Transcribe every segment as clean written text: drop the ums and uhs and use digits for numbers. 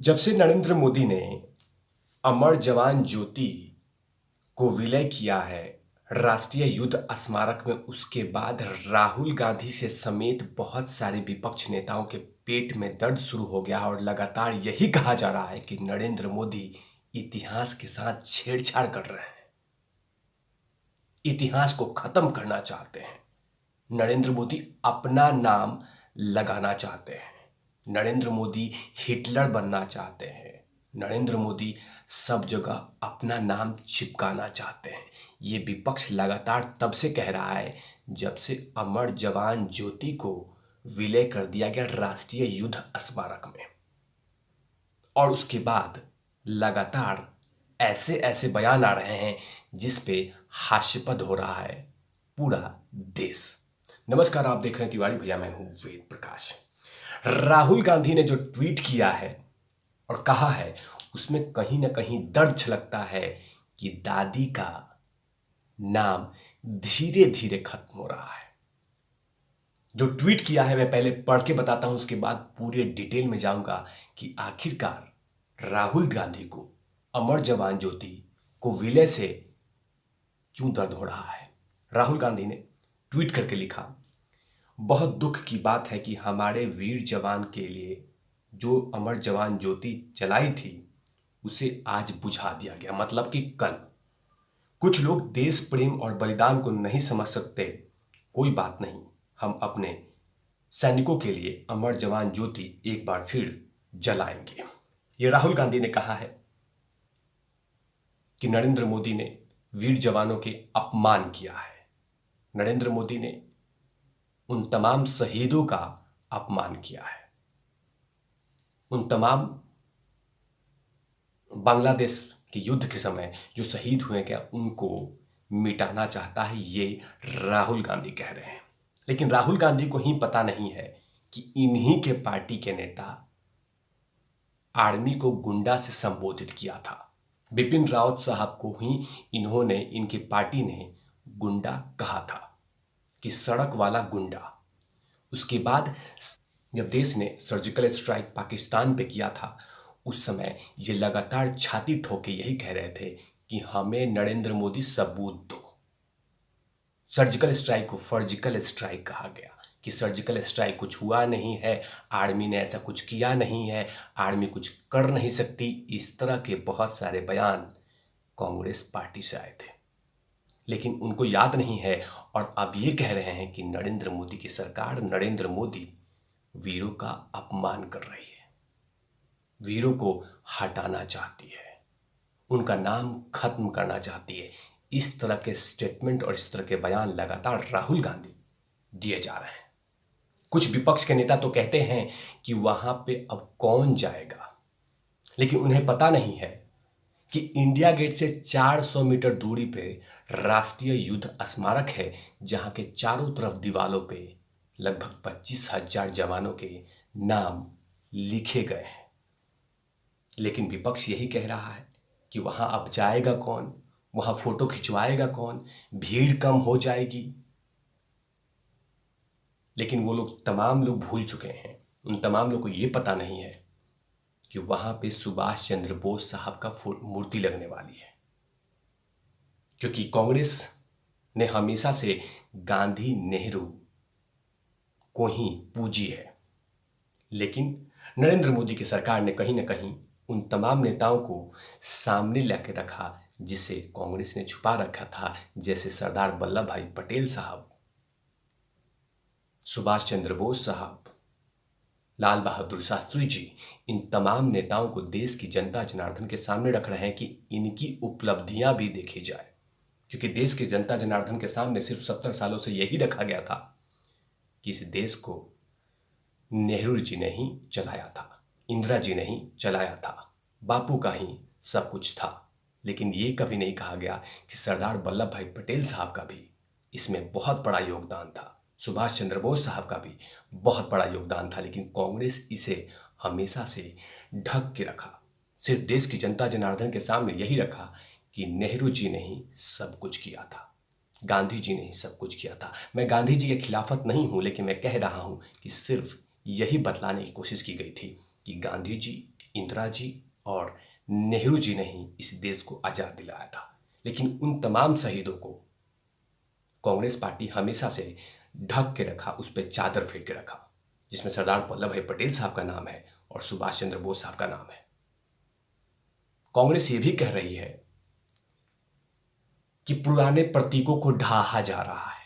जब से नरेंद्र मोदी ने अमर जवान ज्योति को विलय किया है राष्ट्रीय युद्ध स्मारक में, उसके बाद राहुल गांधी से समेत बहुत सारे विपक्ष नेताओं के पेट में दर्द शुरू हो गया और लगातार यही कहा जा रहा है कि नरेंद्र मोदी इतिहास के साथ छेड़छाड़ कर रहे हैं, इतिहास को खत्म करना चाहते हैं। नरेंद्र मोदी अपना नाम लगाना चाहते हैं, नरेंद्र मोदी हिटलर बनना चाहते हैं, नरेंद्र मोदी सब जगह अपना नाम चिपकाना चाहते हैं। ये विपक्ष लगातार तब से कह रहा है जब से अमर जवान ज्योति को विलय कर दिया गया राष्ट्रीय युद्ध स्मारक में, और उसके बाद लगातार ऐसे ऐसे बयान आ रहे हैं जिस पे हास्यपद हो रहा है पूरा देश। नमस्कार, आप देख रहे हैं तिवारी भैया, मैं हूं वेद प्रकाश। राहुल गांधी ने जो ट्वीट किया है और कहा है उसमें कहीं ना कहीं दर्द छलकता है कि दादी का नाम धीरे धीरे खत्म हो रहा है। जो ट्वीट किया है मैं पहले पढ़ के बताता हूं, उसके बाद पूरे डिटेल में जाऊंगा कि आखिरकार राहुल गांधी को अमर जवान ज्योति को विलय से क्यों दर्द हो रहा है। राहुल गांधी ने ट्वीट करके लिखा, बहुत दुख की बात है कि हमारे वीर जवान के लिए जो अमर जवान ज्योति जलाई थी उसे आज बुझा दिया गया। मतलब कि कल कुछ लोग देश प्रेम और बलिदान को नहीं समझ सकते, कोई बात नहीं, हम अपने सैनिकों के लिए अमर जवान ज्योति एक बार फिर जलाएंगे। ये राहुल गांधी ने कहा है कि नरेंद्र मोदी ने वीर जवानों के अपमान किया है, नरेंद्र मोदी ने उन तमाम शहीदों का अपमान किया है, उन तमाम बांग्लादेश के युद्ध के समय जो शहीद हुए क्या उनको मिटाना चाहता है, ये राहुल गांधी कह रहे हैं। लेकिन राहुल गांधी को ही पता नहीं है कि इन्हीं के पार्टी के नेता आर्मी को गुंडा से संबोधित किया था। बिपिन रावत साहब को ही इन्होंने, इनकी पार्टी ने गुंडा कहा था कि सड़क वाला गुंडा। उसके बाद जब देश ने सर्जिकल स्ट्राइक पाकिस्तान पे किया था उस समय ये लगातार छाती ठोक के यही कह रहे थे कि हमें नरेंद्र मोदी सबूत दो। सर्जिकल स्ट्राइक को फर्जिकल स्ट्राइक कहा गया कि सर्जिकल स्ट्राइक कुछ हुआ नहीं है, आर्मी ने ऐसा कुछ किया नहीं है, आर्मी कुछ कर नहीं सकती। इस तरह के बहुत सारे बयान कांग्रेस पार्टी से आए थे, लेकिन उनको याद नहीं है और अब ये कह रहे हैं कि नरेंद्र मोदी की सरकार, नरेंद्र मोदी वीरों का अपमान कर रही है, वीरों को हटाना चाहती है, उनका नाम खत्म करना चाहती है। इस तरह के स्टेटमेंट और इस तरह के बयान लगातार राहुल गांधी दिए जा रहे हैं। कुछ विपक्ष के नेता तो कहते हैं कि वहां पे अब कौन जाएगा, लेकिन उन्हें पता नहीं है कि इंडिया गेट से 400 मीटर दूरी पे राष्ट्रीय युद्ध स्मारक है, जहां के चारों तरफ दीवालों पे लगभग 25,000 जवानों के नाम लिखे गए हैं। लेकिन विपक्ष यही कह रहा है कि वहां अब जाएगा कौन, वहां फोटो खिंचवाएगा कौन, भीड़ कम हो जाएगी। लेकिन वो लोग, तमाम लोग भूल चुके हैं, उन तमाम लोग को ये पता नहीं है कि वहां पे सुभाष चंद्र बोस साहब का मूर्ति लगने वाली है, क्योंकि कांग्रेस ने हमेशा से गांधी नेहरू को ही पूजी है। लेकिन नरेंद्र मोदी की सरकार ने कहीं ना कहीं उन तमाम नेताओं को सामने लेकर रखा जिसे कांग्रेस ने छुपा रखा था, जैसे सरदार वल्लभ भाई पटेल साहब, सुभाष चंद्र बोस साहब, लाल बहादुर शास्त्री जी। इन तमाम नेताओं को देश की जनता जनार्दन के सामने रख रहे हैं कि इनकी उपलब्धियां भी देखी जाए, क्योंकि देश की जनता जनार्दन के सामने सिर्फ 70 सालों से यही रखा गया था कि इस देश को नेहरू जी ने ही चलाया था, इंदिरा जी ने ही चलाया था, बापू का ही सब कुछ था। लेकिन ये कभी नहीं कहा गया कि सरदार वल्लभ भाई पटेल साहब का भी इसमें बहुत बड़ा योगदान था, सुभाष चंद्र बोस साहब का भी बहुत बड़ा योगदान था। लेकिन कांग्रेस इसे हमेशा से ढक के रखा, सिर्फ देश की जनता जनार्दन के सामने यही रखा कि नेहरू जी ने ही सब कुछ किया था, गांधी जी ने ही सब कुछ किया था। मैं गांधी जी के खिलाफत नहीं हूं, लेकिन मैं कह रहा हूं कि सिर्फ यही बतलाने की कोशिश की गई थी कि गांधी जी इंदिरा जी और नेहरू जी ने ही इस देश को आजाद दिलाया था। लेकिन उन तमाम शहीदों को कांग्रेस पार्टी हमेशा से ढक के रखा, उस पर चादर फेंक के रखा, जिसमें सरदार वल्लभ भाई पटेल साहब का नाम है और सुभाष चंद्र बोस साहब का नाम है। कांग्रेस ये भी कह रही है कि पुराने प्रतीकों को ढाहा जा रहा है।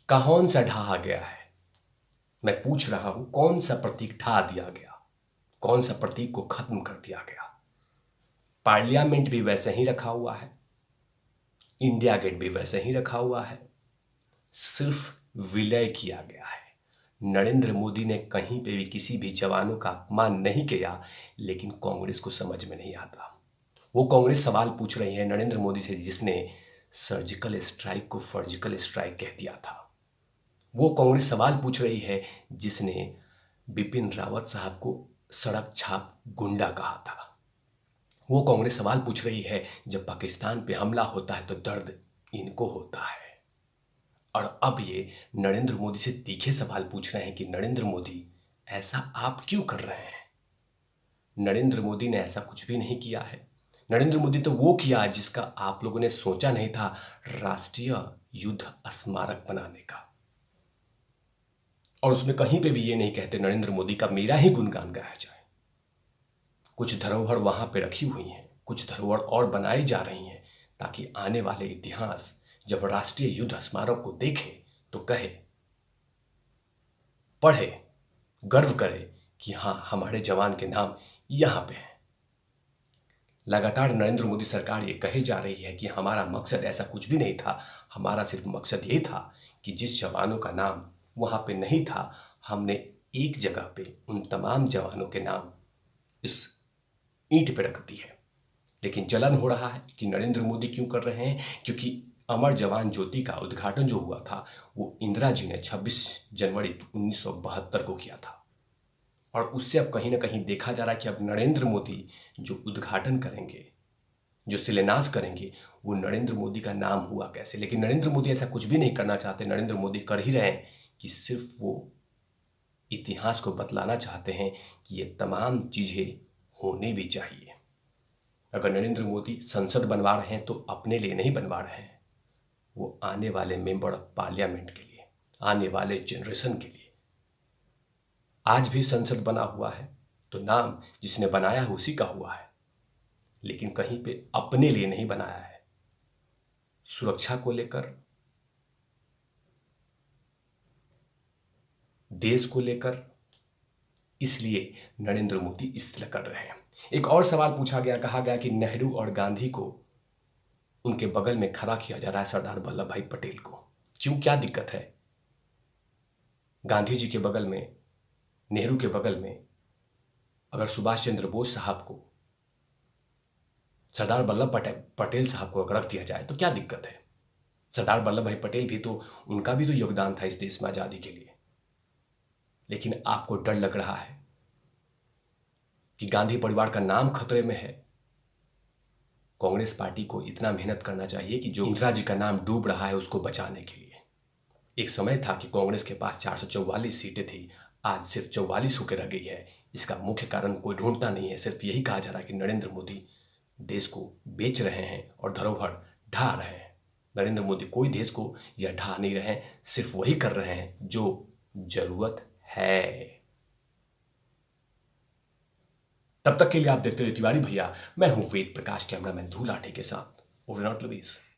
कौन सा ढाहा गया है? मैं पूछ रहा हूं, कौन सा प्रतीक ढा दिया गया? कौन सा प्रतीक को खत्म कर दिया गया? पार्लियामेंट भी वैसे ही रखा हुआ है, इंडिया गेट भी वैसे ही रखा हुआ है, सिर्फ विलय किया गया है। नरेंद्र मोदी ने कहीं पे भी किसी भी जवानों का अपमान नहीं किया, लेकिन कांग्रेस को समझ में नहीं आता। वो कांग्रेस सवाल पूछ रही है नरेंद्र मोदी से, जिसने सर्जिकल स्ट्राइक को फर्जिकल स्ट्राइक कह दिया था। वो कांग्रेस सवाल पूछ रही है जिसने बिपिन रावत साहब को सड़क छाप गुंडा कहा था। वो कांग्रेस सवाल पूछ रही है, जब पाकिस्तान पे हमला होता है तो दर्द इनको होता है। और अब ये नरेंद्र मोदी से तीखे सवाल पूछ रहे हैं कि नरेंद्र मोदी, ऐसा आप क्यों कर रहे हैं? नरेंद्र मोदी ने ऐसा कुछ भी नहीं किया है। नरेंद्र मोदी तो वो किया जिसका आप लोगों ने सोचा नहीं था, राष्ट्रीय युद्ध स्मारक बनाने का। और उसमें कहीं पे भी ये नहीं कहते नरेंद्र मोदी का मेरा ही गुणगान गाया जाए। कुछ धरोहर वहां पे रखी हुई हैं, कुछ धरोहर और बनाई जा रही हैं, ताकि आने वाले इतिहास जब राष्ट्रीय युद्ध स्मारक को देखे तो कहे, पढ़े, गर्व करे कि हां, हमारे जवान के नाम यहां पे हैं। लगातार नरेंद्र मोदी सरकार ये कहे जा रही है कि हमारा मकसद ऐसा कुछ भी नहीं था, हमारा सिर्फ मकसद ये था कि जिस जवानों का नाम वहां पे नहीं था, हमने एक जगह पे उन तमाम जवानों के नाम इस ईंट पे रख दी है। लेकिन जलन हो रहा है कि नरेंद्र मोदी क्यों कर रहे हैं, क्योंकि अमर जवान ज्योति का उद्घाटन जो हुआ था वो इंदिरा जी ने 26 जनवरी 1972 को किया था। और उससे अब कहीं ना कहीं देखा जा रहा है कि अब नरेंद्र मोदी जो उद्घाटन करेंगे, जो शिलान्यास करेंगे, वो नरेंद्र मोदी का नाम हुआ कैसे। लेकिन नरेंद्र मोदी ऐसा कुछ भी नहीं करना चाहते। नरेंद्र मोदी कर ही रहे हैं कि सिर्फ वो इतिहास को बतलाना चाहते हैं कि ये तमाम चीज़ें होनी भी चाहिए। अगर नरेंद्र मोदी संसद बनवा रहे हैं तो अपने लिए नहीं बनवा रहे हैं, वो आने वाले मेंबर ऑफ पार्लियामेंट के लिए, आने वाले जनरेशन के लिए। आज भी संसद बना हुआ है तो नाम जिसने बनाया है उसी का हुआ है, लेकिन कहीं पे अपने लिए नहीं बनाया है। सुरक्षा को लेकर, देश को लेकर, इसलिए नरेंद्र मोदी इस तरह कर रहे हैं। एक और सवाल पूछा गया, कहा गया कि नेहरू और गांधी को उनके बगल में खड़ा किया जा रहा है, सरदार वल्लभ भाई पटेल को। क्यों, क्या दिक्कत है? गांधी जी के बगल में, नेहरू के बगल में अगर सुभाष चंद्र बोस साहब को, सरदार वल्लभ पटेल साहब को अगर रख दिया जाए तो क्या दिक्कत है? सरदार वल्लभ भाई पटेल भी तो, उनका भी तो योगदान था इस देश में आजादी के लिए। लेकिन आपको डर लग रहा है कि गांधी परिवार का नाम खतरे में है। कांग्रेस पार्टी को इतना मेहनत करना चाहिए कि जो इंदिरा जी का नाम डूब रहा है उसको बचाने के लिए। एक समय था कि कांग्रेस के पास 444 सीटें थी, आज सिर्फ 44 होकर रह गई है। इसका मुख्य कारण कोई ढूंढता नहीं है, सिर्फ यही कहा जा रहा है कि नरेंद्र मोदी देश को बेच रहे हैं और धरोहर ढा रहे हैं। नरेंद्र मोदी कोई देश को यह ढा नहीं रहे हैं, सिर्फ वही कर रहे हैं जो जरूरत है। तब तक के लिए आप देखते रहिए तिवारी भैया। मैं हूं वेद प्रकाश, कैमरामैन धूल आठे के साथ। Over not lovies.